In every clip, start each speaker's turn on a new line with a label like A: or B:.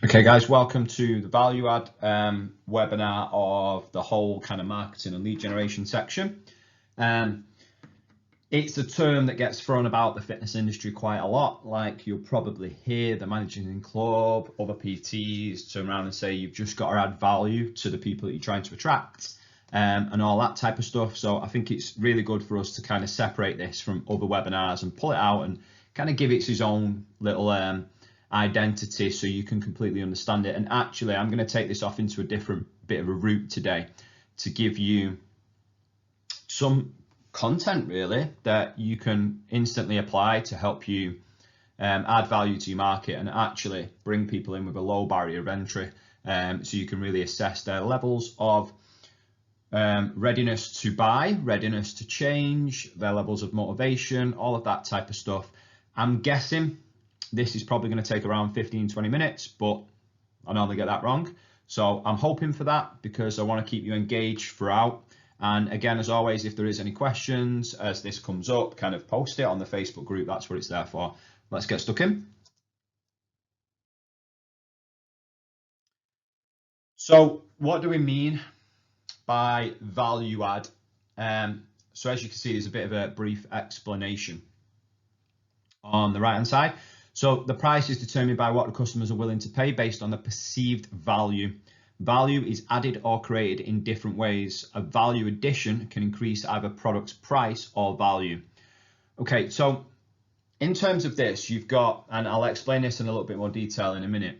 A: Okay, guys, welcome to the value add webinar of the whole kind of marketing and lead generation section. It's a term that gets thrown about the fitness industry quite a lot. Like you'll probably hear the managing club, other PTs turn around and say you've just got to add value to the people that you're trying to attract and all that type of stuff. So I think it's really good for us to kind of separate this from other webinars and pull it out and kind of give it its own little identity so you can completely understand it. And actually, I'm going to take this off into a different bit of a route today to give you some content really that you can instantly apply to help you add value to your market and actually bring people in with a low barrier of entry, so you can really assess their levels of readiness to buy, readiness to change, their levels of motivation, all of that type of stuff. I'm guessing this is probably going to take around 15-20 minutes, but I normally get that wrong. So I'm hoping for that because I want to keep you engaged throughout. And again, as always, if there is any questions as this comes up, kind of post it on the Facebook group. That's what it's there for. Let's get stuck in. So what do we mean by value add? So as you can see, there's a bit of a brief explanation on the right hand side. So the price is determined by what the customers are willing to pay based on the perceived value. Value is added or created in different ways. A value addition can increase either product's price or value. Okay, so in terms of this, you've got, and I'll explain this in a little bit more detail in a minute,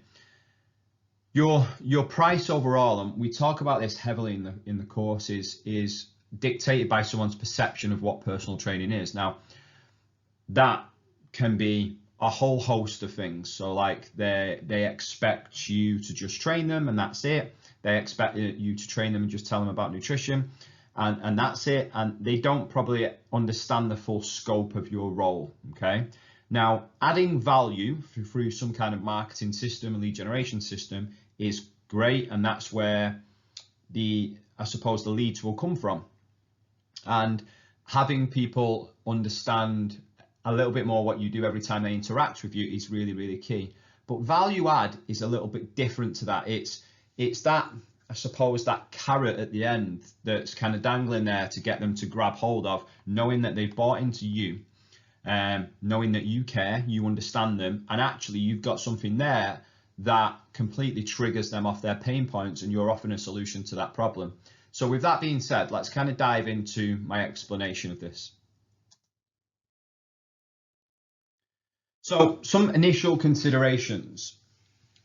A: your price overall, and we talk about this heavily in the courses, is dictated by someone's perception of what personal training is. Now, that can be a whole host of things. So like they expect you to just train them and that's it. They expect you to train them and just tell them about nutrition and that's it. And they don't probably understand the full scope of your role. Okay. Now, adding value through some kind of marketing system, a lead generation system is great. And that's where I suppose the leads will come from. And having people understand a little bit more what you do every time they interact with you is really, really key. But value add is a little bit different to that. It's that, I suppose, that carrot at the end that's kind of dangling there to get them to grab hold of, knowing that they've bought into you, knowing that you care, you understand them, and actually you've got something there that completely triggers them off their pain points and you're offering a solution to that problem. So with that being said, let's kind of dive into my explanation of this. So some initial considerations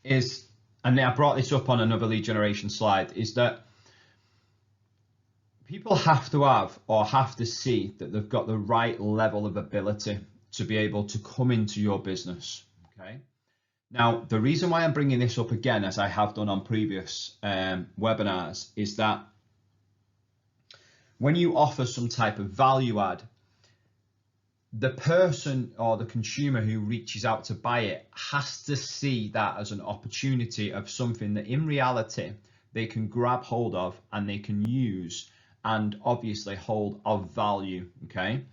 A: is, and I brought this up on another lead generation slide, is that people have to see that they've got the right level of ability to be able to come into your business. Okay. Now, the reason why I'm bringing this up again, as I have done on previous webinars, is that when you offer some type of value add, the person or the consumer who reaches out to buy it has to see that as an opportunity of something that in reality they can grab hold of and they can use and obviously hold of value. Okay.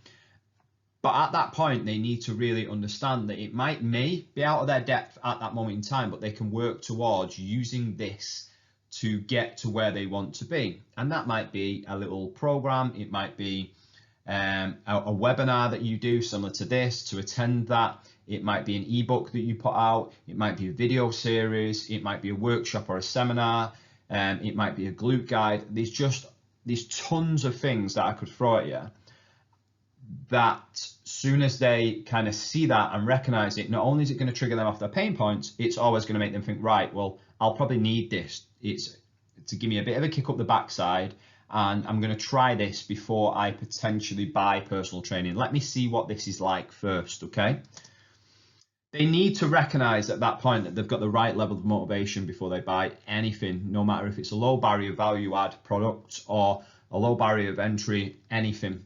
A: But at that point, they need to really understand that it may be out of their depth at that moment in time, but they can work towards using this to get to where they want to be. And that might be a little program. It might be a webinar that you do similar to this to attend that. It might be an ebook that you put out. It might be a video series. It might be a workshop or a seminar. It might be a glute guide. There's tons of things that I could throw at you that soon as they kind of see that and recognize it, not only is it going to trigger them off their pain points, it's always going to make them think, right, well, I'll probably need this. It's to give me a bit of a kick up the backside, and I'm going to try this before I potentially buy personal training. Let me see what this is like first, okay? They need to recognize at that point that they've got the right level of motivation before they buy anything, no matter if it's a low barrier value add product or a low barrier of entry, anything.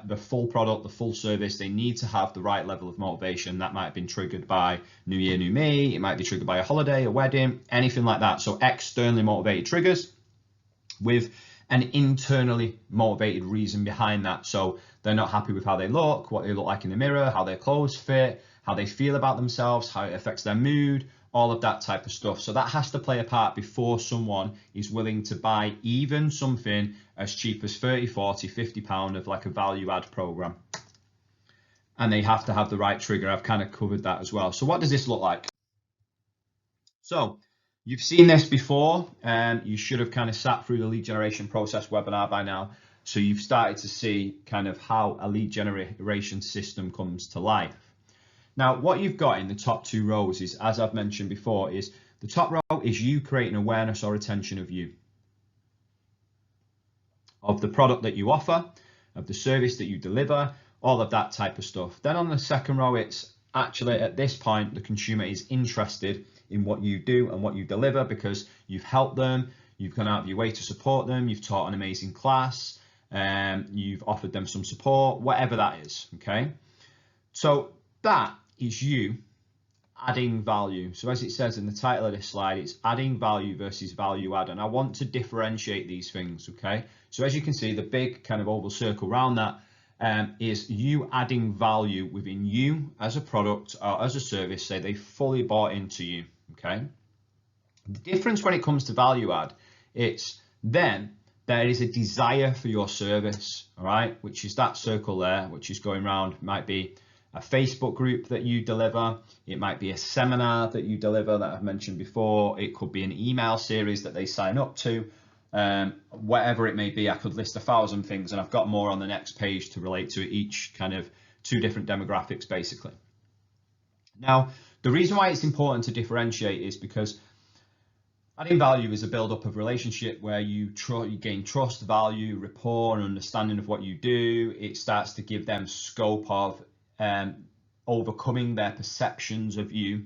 A: The full product, the full service, they need to have the right level of motivation. That might have been triggered by New Year, New Me. It might be triggered by a holiday, a wedding, anything like that. So externally motivated triggers with an internally motivated reason behind that. So they're not happy with how they look, what they look like in the mirror, how their clothes fit, how they feel about themselves, how it affects their mood, all of that type of stuff. So that has to play a part before someone is willing to buy even something as cheap as 30, 40, 50 pound of like a value add program. And they have to have the right trigger. I've kind of covered that as well. So what does this look like? So you've seen this before, and you should have kind of sat through the lead generation process webinar by now. So you've started to see kind of how a lead generation system comes to life. Now, what you've got in the top two rows is, as I've mentioned before, is the top row is you creating awareness or attention of you, of the product that you offer, of the service that you deliver, all of that type of stuff. Then on the second row, it's actually at this point, the consumer is interested in what you do and what you deliver because you've helped them, you've gone out of your way to support them, you've taught an amazing class, you've offered them some support, whatever that is, okay? So that is you adding value. So as it says in the title of this slide, it's adding value versus value add. And I want to differentiate these things, okay? So as you can see, the big kind of oval circle around that is you adding value within you as a product or as a service, say they fully bought into you, okay? The difference when it comes to value add, it's then there is a desire for your service, all right, which is that circle there, which is going around. It might be a Facebook group that you deliver, it might be a seminar that you deliver that I've mentioned before, it could be an email series that they sign up to, whatever it may be. I could list 1,000 things, and I've got more on the next page to relate to each kind of two different demographics basically. Now, the reason why it's important to differentiate is because adding value is a build-up of relationship where you gain trust, value, rapport, and understanding of what you do. It starts to give them scope of overcoming their perceptions of you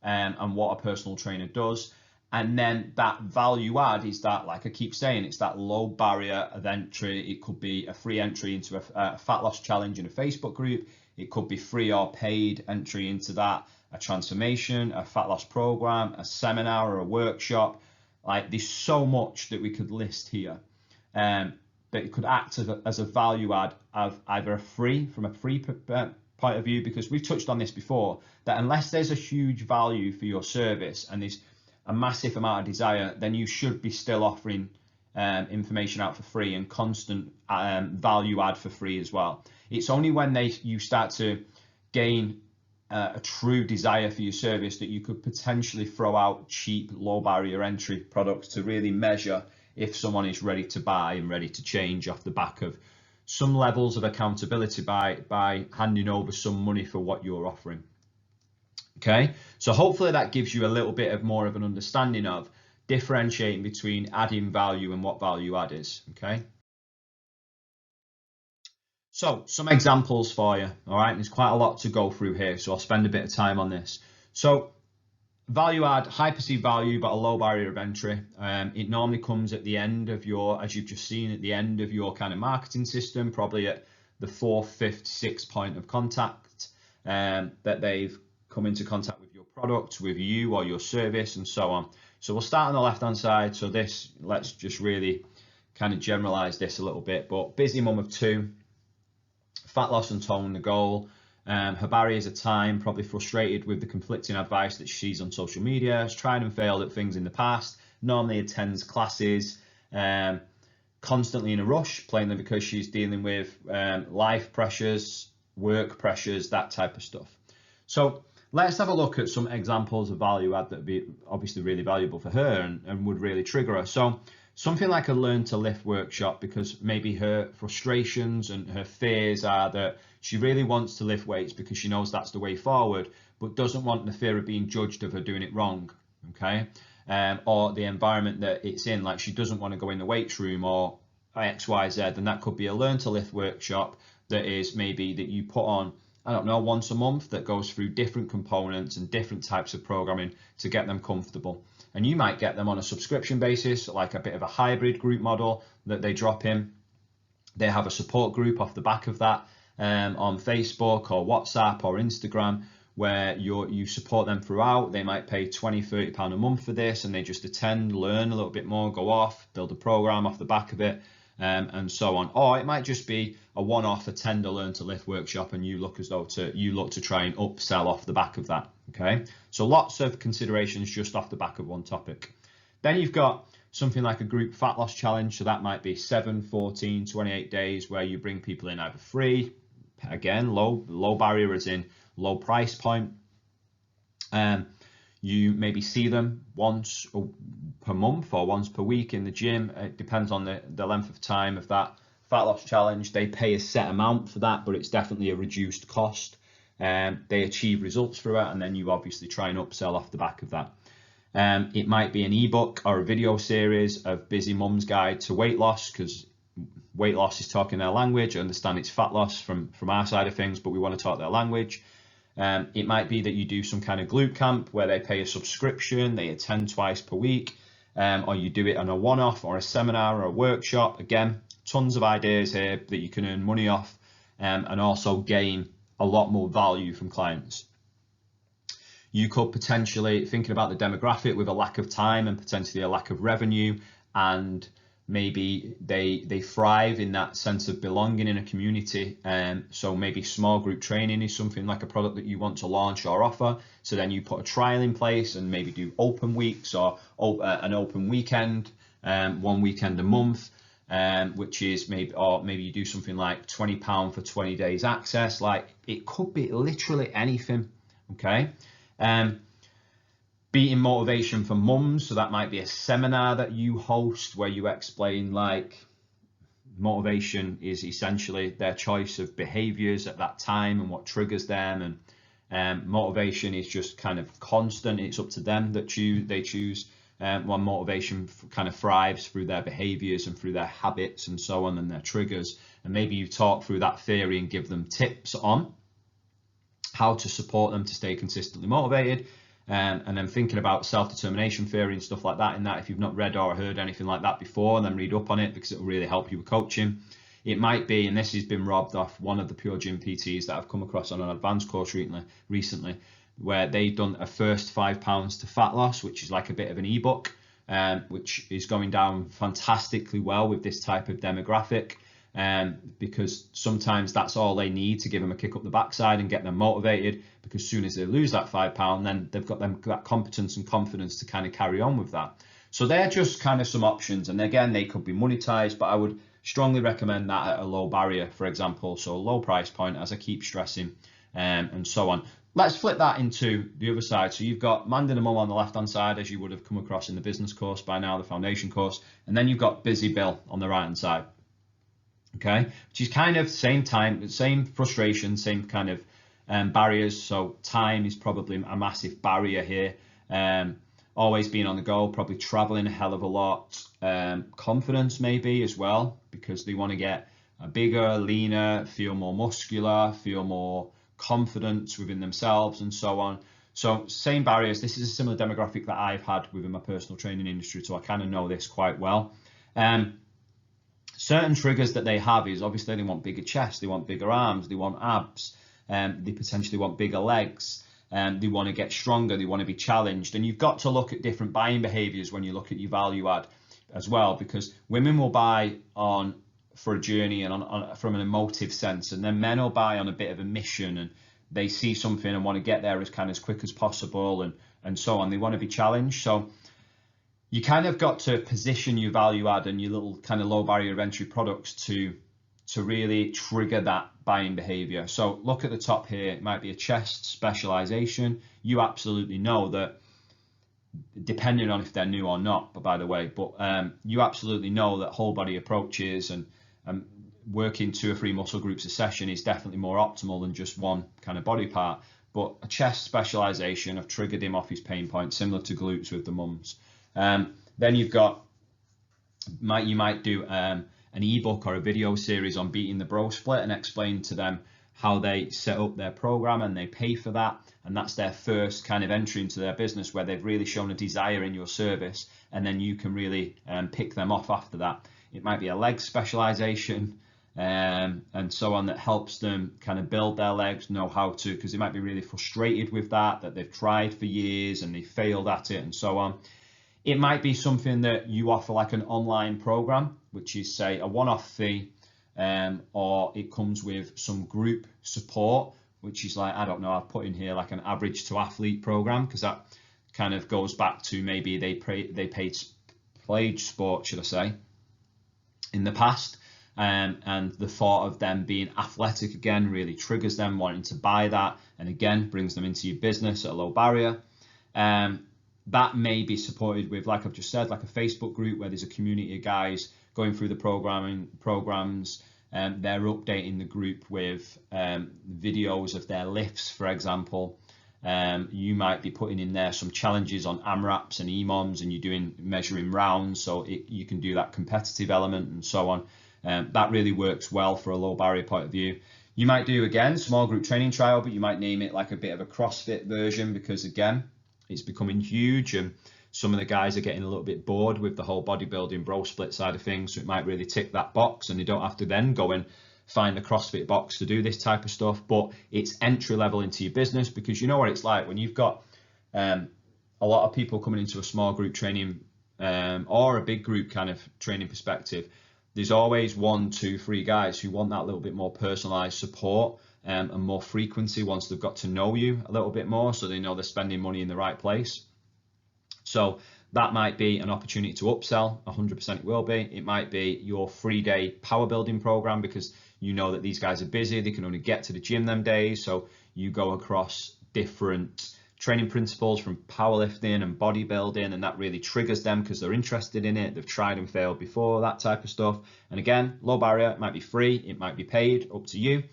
A: and what a personal trainer does. And then that value add is that, like I keep saying, it's that low barrier of entry. It could be a free entry into a fat loss challenge in a Facebook group. It could be free or paid entry into that, a transformation, a fat loss program, a seminar or a workshop. Like, there's so much that we could list here. But it could act as a value add of either from a free point of view, because we've touched on this before, that unless there's a huge value for your service and there's a massive amount of desire, then you should be still offering information out for free and constant value add for free as well. It's only when you start to gain a true desire for your service that you could potentially throw out cheap, low barrier entry products to really measure if someone is ready to buy and ready to change off the back of some levels of accountability by handing over some money for what you're offering. Okay, so hopefully that gives you a little bit of more of an understanding of differentiating between adding value and what value add is. Okay, so some examples for you. All right, there's quite a lot to go through here, so I'll spend a bit of time on this. So value add, high perceived value but a low barrier of entry. It normally comes at the end of your, as you've just seen, at the end of your kind of marketing system, probably at the 4th, 5th, 6th point of contact that they've come into contact with your product, with you or your service, and so on. So we'll start on the left hand side. So this, let's just really kind of generalize this a little bit, but busy mum of 2, fat loss and tone the goal. Her barriers are time, probably frustrated with the conflicting advice that she sees on social media, has tried and failed at things in the past, normally attends classes, constantly in a rush, plainly because she's dealing with life pressures, work pressures, that type of stuff. So let's have a look at some examples of value add that would be obviously really valuable for her and would really trigger her. So something like a learn to lift workshop, because maybe her frustrations and her fears are that she really wants to lift weights because she knows that's the way forward, but doesn't want the fear of being judged of her doing it wrong, okay? Or the environment that it's in, like she doesn't want to go in the weights room or X, Y, Z, and that could be a learn to lift workshop that is maybe that you put on, I don't know, once a month, that goes through different components and different types of programming to get them comfortable. And you might get them on a subscription basis, like a bit of a hybrid group model that they drop in. They have a support group off the back of that on Facebook or WhatsApp or Instagram, where you support them throughout. They might pay £20, £30 a month for this, and they just attend, learn a little bit more, go off, build a program off the back of it, and so on. Or it might just be a one-off, attend a learn to lift workshop, and you look to try and upsell off the back of that. Okay, so lots of considerations just off the back of one topic. Then you've got something like a group fat loss challenge. So that might be 7, 14, 28 days where you bring people in either free, again, low barrier as in low price point. You maybe see them once per month or once per week in the gym. It depends on the length of time of that fat loss challenge. They pay a set amount for that, but it's definitely a reduced cost. They achieve results through it, and then you obviously try and upsell off the back of that. It might be an ebook or a video series of Busy Mum's Guide to Weight Loss, because weight loss is talking their language. I understand it's fat loss from our side of things, but we want to talk their language. It might be that you do some kind of glute camp where they pay a subscription, they attend twice per week, or you do it on a one-off or a seminar or a workshop. Again, tons of ideas here that you can earn money off, and also gain a lot more value from clients. You could potentially, thinking about the demographic with a lack of time and potentially a lack of revenue, and maybe they thrive in that sense of belonging in a community. So maybe small group training is something like a product that you want to launch or offer. So then you put a trial in place and maybe do open weeks or an open weekend, one weekend a month, which is maybe you do something like £20 for 20 days access. Like, it could be literally anything. Okay. Beating motivation for mums, so that might be a seminar that you host where you explain, like, motivation is essentially their choice of behaviors at that time and what triggers them, and motivation is just kind of constant. It's up to them that they choose when motivation kind of thrives through their behaviors and through their habits and so on, and their triggers. And maybe you talk through that theory and give them tips on how to support them to stay consistently motivated. And then thinking about self-determination theory and stuff like that, in that if you've not read or heard anything like that before, then read up on it, because it will really help you with coaching. It might be, and this has been robbed off one of the Pure Gym PTs that I've come across on an advanced course recently, where they've done a first £5 to fat loss, which is like a bit of an ebook, which is going down fantastically well with this type of demographic. Because sometimes that's all they need to give them a kick up the backside and get them motivated, because as soon as they lose that £5, then they've got that competence and confidence to kind of carry on with that. So they're just kind of some options, and again, they could be monetized, but I would strongly recommend that at a low barrier, for example, so a low price point, as I keep stressing, and so on. Let's flip that into the other side. So you've got Manding a Mum on the left hand side, as you would have come across in the business course by now, the foundation course, and then you've got Busy Bill on the right hand side. Okay, which is kind of same frustration, same kind of barriers. So time is probably a massive barrier here. Always being on the go, probably traveling a hell of a lot. Confidence maybe as well, because they want to get a bigger, leaner, feel more muscular, feel more confident within themselves, and so on. So same barriers. This is a similar demographic that I've had within my personal training industry, so I kind of know this quite well. Certain triggers that they have is obviously they want bigger chest, they want bigger arms, they want abs, they potentially want bigger legs, they want to get stronger, they want to be challenged. And you've got to look at different buying behaviors when you look at your value add as well, because women will buy for a journey and from an emotive sense, and then men will buy on a bit of a mission, and they see something and want to get there as quick as possible, and so on. They want to be challenged. So you kind of got to position your value add and your little kind of low barrier of entry products to really trigger that buying behavior. So look at the top here. It might be a chest specialization. You absolutely know that, depending on if they're new or not, but by the way, you absolutely know that whole body approaches and working 2 or 3 muscle groups a session is definitely more optimal than just one kind of body part. But a chest specialization, I've triggered him off his pain point, similar to glutes with the mums. Then you've got, you might do an ebook or a video series on beating the bro split and explain to them how they set up their program, and they pay for that, and that's their first kind of entry into their business, where they've really shown a desire in your service, and then you can really pick them off after that. It might be a leg specialization, and so on, that helps them kind of build their legs, know how to, because they might be really frustrated with that they've tried for years and they failed at it, and so on. It might be something that you offer, like an online program, which is, say, a one-off fee, or it comes with some group support which is like, I don't know, I've put in here like an average to athlete program, because that kind of goes back to maybe they played sport, should I say, in the past, and the thought of them being athletic again really triggers them wanting to buy that, and again brings them into your business at a low barrier. That may be supported with, like I've just said, like a Facebook group where there's a community of guys going through the programs. They're updating the group with videos of their lifts, for example. You might be putting in there some challenges on AMRAPs and EMOMs, and you're doing measuring rounds, so you can do that competitive element and so on. That really works well for a low barrier point of view. You might do, again, small group training trial, but you might name it like a bit of a CrossFit version, because again, it's becoming huge and some of the guys are getting a little bit bored with the whole bodybuilding bro split side of things, so it might really tick that box and they don't have to then go and find a CrossFit box to do this type of stuff. But it's entry level into your business, because you know what it's like when you've got a lot of people coming into a small group training or a big group kind of training perspective. There's always 1, 2, 3 guys who want that little bit more personalized support and more frequency once they've got to know you a little bit more, so they know they're spending money in the right place. So that might be an opportunity to upsell. 100% it will be. It might be your 3-day power building program, because you know that these guys are busy, they can only get to the gym them days, so you go across different training principles from powerlifting and bodybuilding, and that really triggers them because they're interested in it, they've tried and failed before, that type of stuff. And again, low barrier, it might be free, it might be paid, up to you.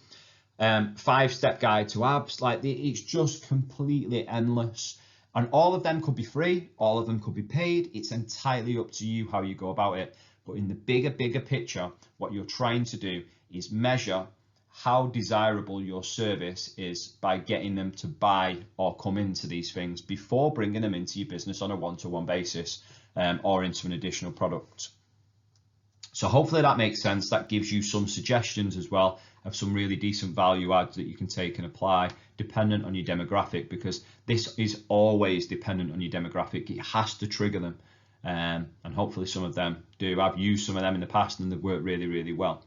A: 5-step guide to abs, like it's just completely endless, and all of them could be free, all of them could be paid. It's entirely up to you how you go about it. But in the bigger picture, what you're trying to do is measure how desirable your service is by getting them to buy or come into these things before bringing them into your business on a one-to-one basis, or into an additional product. So hopefully that makes sense. That gives you some suggestions as well of some really decent value adds that you can take and apply dependent on your demographic, because this is always dependent on your demographic. It has to trigger them, and hopefully some of them do. I've used some of them in the past and they've worked really well.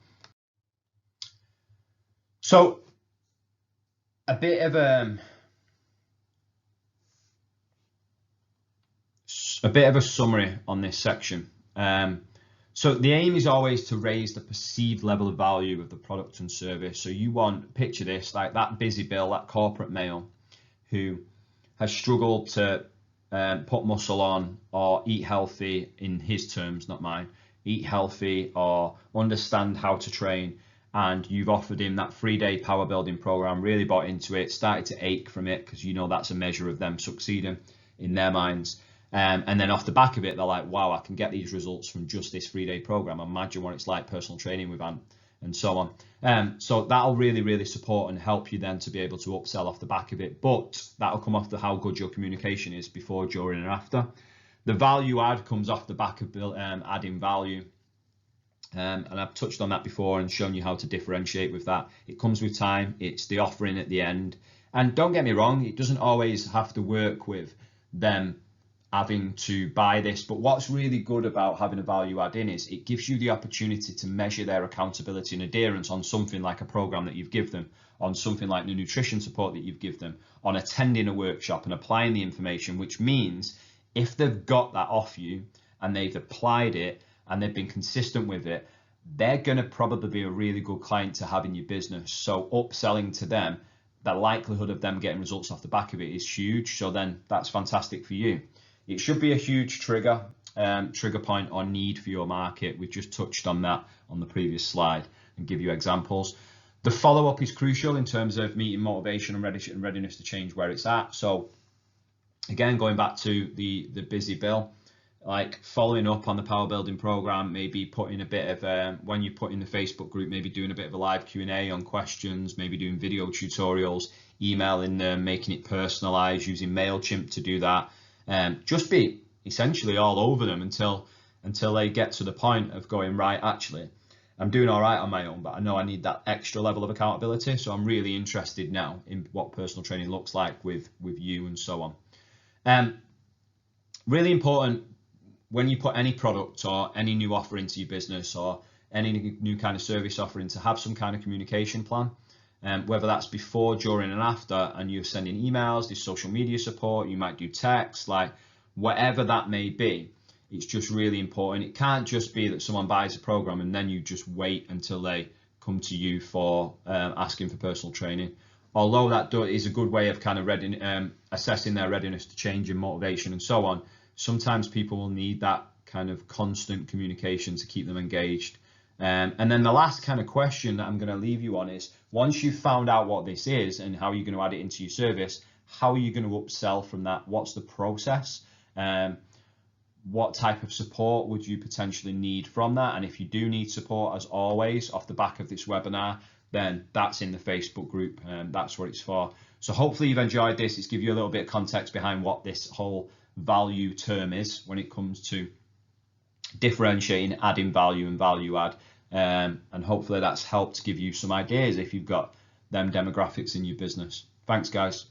A: So a bit of a summary on this section. So the aim is always to raise the perceived level of value of the product and service. So you want, picture this, like that busy Bill, that corporate male who has struggled to put muscle on or eat healthy, in his terms, not mine, eat healthy or understand how to train. And you've offered him that 3-day power building program, really bought into it, started to ache from it, because you know that's a measure of them succeeding in their minds. And then off the back of it, they're like, wow, I can get these results from just this 3-day program. Imagine what it's like personal training with Ant, and so on. So that'll really support and help you then to be able to upsell off the back of it. But that'll come off the how good your communication is before, during, and after. The value add comes off the back of adding value. And I've touched on that before and shown you how to differentiate with that. It comes with time. It's the offering at the end. And don't get me wrong, it doesn't always have to work with them having to buy this, but what's really good about having a value add in is it gives you the opportunity to measure their accountability and adherence on something like a program that you've given them, on something like the nutrition support that you've given them, on attending a workshop and applying the information, which means if they've got that off you and they've applied it and they've been consistent with it, they're going to probably be a really good client to have in your business. So upselling to them, the likelihood of them getting results off the back of it is huge. So then that's fantastic for you. It should be a huge trigger point or need for your market. We've just touched on that on the previous slide and give you examples. The follow-up is crucial in terms of meeting motivation and readiness to change where it's at. So again, going back to the busy Bill, like following up on the power building program, maybe putting a bit of, when you put in the Facebook group, maybe doing a bit of a live Q&A on questions, maybe doing video tutorials, emailing them, making it personalized, using MailChimp to do that. Just be essentially all over them until they get to the point of going, right, actually, I'm doing all right on my own, but I know I need that extra level of accountability. So I'm really interested now in what personal training looks like with you and so on. Really important when you put any product or any new offer into your business or any new kind of service offering to have some kind of communication plan. whether that's before, during, and after, and you're sending emails, there's social media support, you might do text, like whatever that may be. It's just really important. It can't just be that someone buys a program and then you just wait until they come to you for asking for personal training. Although that is a good way of kind of assessing their readiness to change and motivation and so on, sometimes people will need that kind of constant communication to keep them engaged. And then the last kind of question that I'm going to leave you on is, once you've found out what this is and how you're going to add it into your service, how are you going to upsell from that? What's the process? What type of support would you potentially need from that? And if you do need support, as always, off the back of this webinar, then that's in the Facebook group, and that's what it's for. So hopefully you've enjoyed this. It's give you a little bit of context behind what this whole value term is when it comes to differentiating, adding value and value add. And hopefully that's helped give you some ideas if you've got them demographics in your business. Thanks, guys.